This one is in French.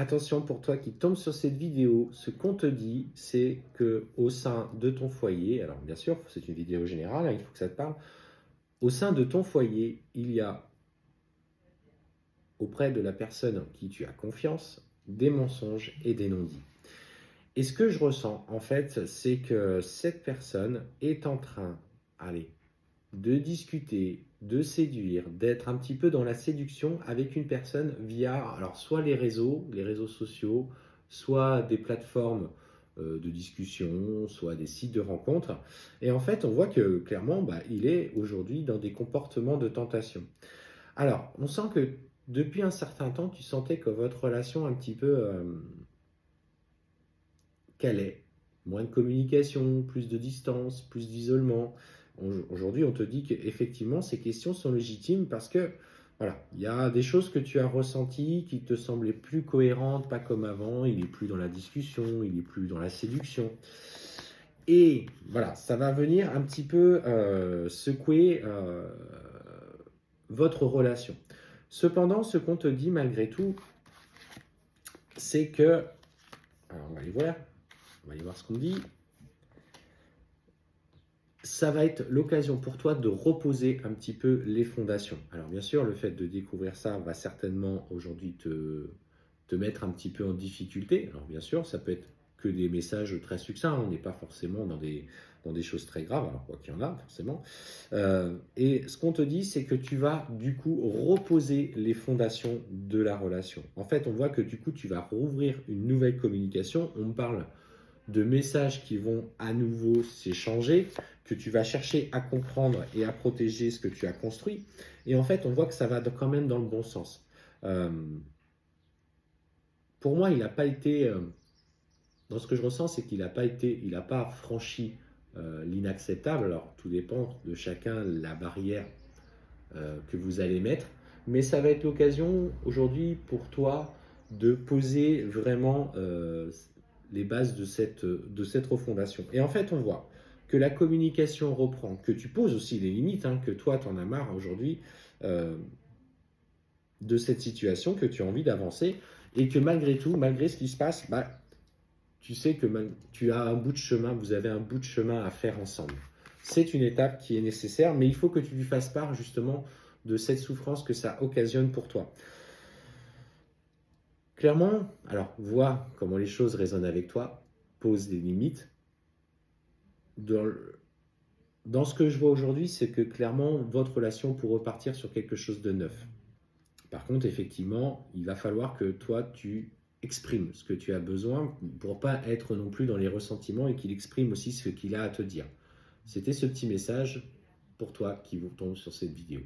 Attention pour toi qui tombe sur cette vidéo, ce qu'on te dit, c'est que au sein de ton foyer, alors bien sûr, c'est une vidéo générale, hein, il faut que ça te parle, au sein de ton foyer, il y a auprès de la personne en qui tu as confiance, des mensonges et des non-dits. Et ce que je ressens, en fait, c'est que cette personne est en train, allez, de discuter, de séduire, d'être un petit peu dans la séduction avec une personne via, alors soit les réseaux sociaux, soit des plateformes de discussion, soit des sites de rencontres. Et en fait, on voit que clairement, il est aujourd'hui dans des comportements de tentation. Alors, on sent que depuis un certain temps, tu sentais que votre relation un petit peu calait. Moins de communication, plus de distance, plus d'isolement. Aujourd'hui, on te dit qu'effectivement, ces questions sont légitimes parce que, voilà, il y a des choses que tu as ressenties qui te semblaient plus cohérentes, pas comme avant. Il n'est plus dans la discussion, il n'est plus dans la séduction. Et voilà, ça va venir un petit peu secouer votre relation. Cependant, ce qu'on te dit malgré tout, c'est que, alors on va aller voir, ce qu'on dit. Ça va être l'occasion pour toi de reposer un petit peu les fondations. Alors bien sûr, le fait de découvrir ça va certainement aujourd'hui te mettre un petit peu en difficulté. Alors bien sûr, ça peut être que des messages très succincts, on n'est pas forcément dans des choses très graves, alors quoi qu'il y en a forcément. Et ce qu'on te dit, c'est que tu vas du coup reposer les fondations de la relation. En fait, on voit que du coup, tu vas rouvrir une nouvelle communication. On me parle de messages qui vont à nouveau s'échanger, que tu vas chercher à comprendre et à protéger ce que tu as construit. Et en fait, on voit que ça va quand même dans le bon sens. Euh, pour moi, il n'a pas été, dans ce que je ressens, c'est qu'il n'a pas franchi l'inacceptable. Alors, tout dépend de chacun, la barrière que vous allez mettre. Mais ça va être l'occasion aujourd'hui pour toi de poser vraiment les bases de cette refondation. Et en fait, on voit que la communication reprend, que tu poses aussi les limites, hein, que toi, tu en as marre aujourd'hui euh, de cette situation, que tu as envie d'avancer, et que malgré tout, malgré ce qui se passe, tu sais que tu as un bout de chemin, vous avez un bout de chemin à faire ensemble. C'est une étape qui est nécessaire, mais il faut que tu lui fasses part justement de cette souffrance que ça occasionne pour toi. Clairement, alors vois comment les choses résonnent avec toi, pose des limites. Dans ce que je vois aujourd'hui, c'est que clairement, votre relation pour repartir sur quelque chose de neuf. Par contre, effectivement, il va falloir que toi, tu exprimes ce que tu as besoin pour pas être non plus dans les ressentiments et qu'il exprime aussi ce qu'il a à te dire. C'était ce petit message pour toi qui vous tombe sur cette vidéo.